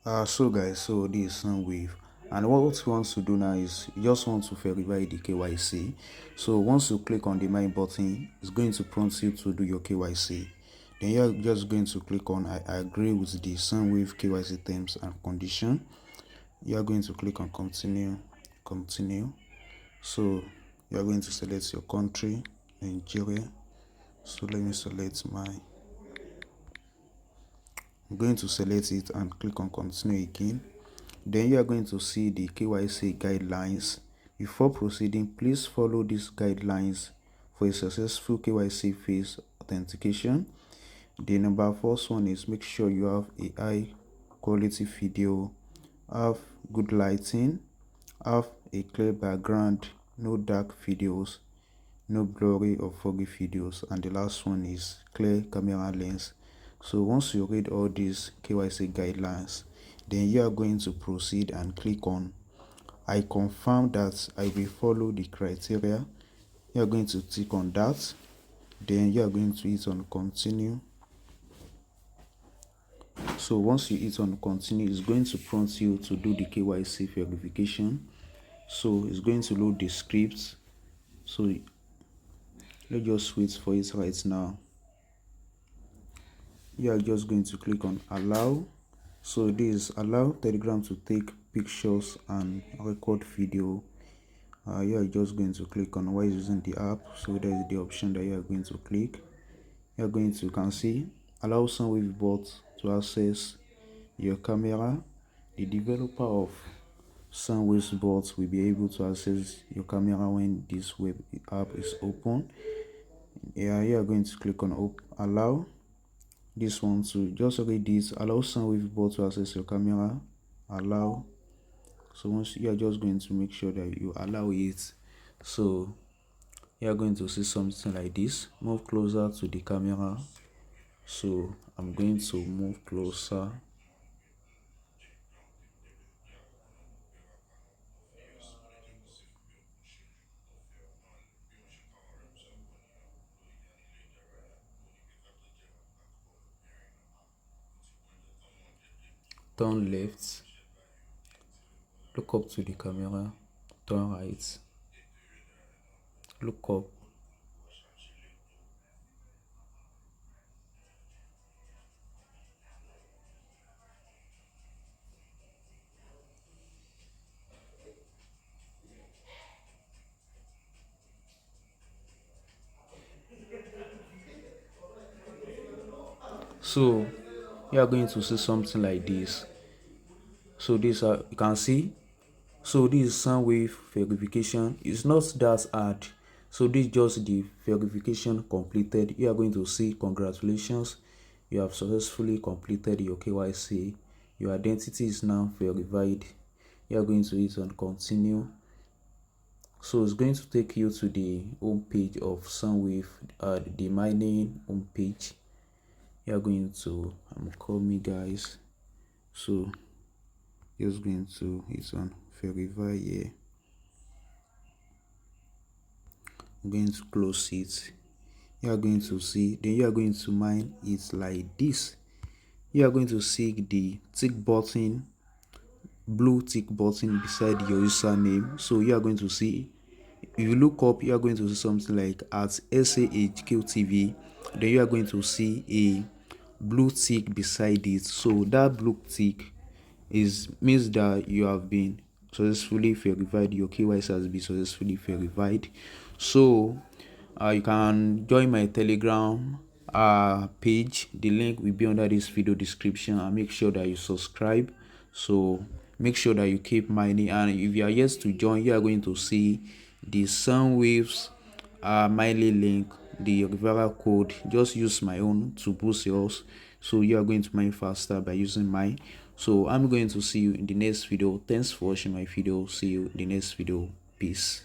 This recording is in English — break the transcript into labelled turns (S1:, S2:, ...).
S1: So guys, so this is Sunwave, and what we want to do now is you just want to verify the KYC. So once you click on the My button, it's going to prompt you to do your KYC. Then you're just going to click on I agree with the Sunwave KYC terms and condition. You're going to click on continue. So you're going to select your country, Nigeria. So let me select I'm going to select it and click on continue again. Then you are going to see the KYC guidelines. Before proceeding, please follow these guidelines for a successful KYC phase authentication. The number first one is make sure you have a high quality video, have good lighting, have a clear background, no dark videos, no blurry or foggy videos, and the last one is clear camera lens. So once you read all these KYC guidelines, then you are going to proceed and click on I confirm that I will follow the criteria. You are going to click on that. Then you are going to hit on continue. So once you hit on continue, it's going to prompt you to do the KYC verification. So it's going to load the script. So let's just wait for it right now. You are just going to click on allow. So this allow Telegram to take pictures and record video. You are just going to click on why using the app. So that is the option that you are going to click. You are going to can see allow Sunwave bot to access your camera. The developer of Sunwave's bot will be able to access your camera when this web app is open. Yeah, you are going to click on allow. This one to just read this allow Sunwave bot to access your camera. Allow. So once you are just going to make sure that you allow it. So you are going to see something like this. Move closer to the camera. So I'm going to move closer. Turn left. Look up to the camera. Turn right. Look up. So you are going to see something like this. So this you can see. So this is Sunwave verification. It's not that hard. So this is just the verification completed. You are going to see congratulations, you have successfully completed your KYC. Your identity is now verified. You are going to hit on continue. So it's going to take you to the home page of Sunwave, the mining home page. You are going to call me guys. So just going to hit on verify here. I'm going to close it. You are going to see, then you are going to mine it like this. You are going to see the tick button, blue tick button beside your username. So you are going to see, if you look up, you are going to see something like at sahqtv. Then you are going to see a blue tick beside it. So that blue tick means that you have been successfully verified. Your KYC has been successfully verified. So you can join my Telegram page. The link will be under this video description, and make sure that you subscribe. So make sure that you keep mining, and if you are yet to join, you are going to see the Sunwaves mining link, the referral code. Just use my own to boost yours, so you are going to mine faster by using mine. So I'm going to see you in the next video. Thanks for watching my video. See you in the next video. Peace.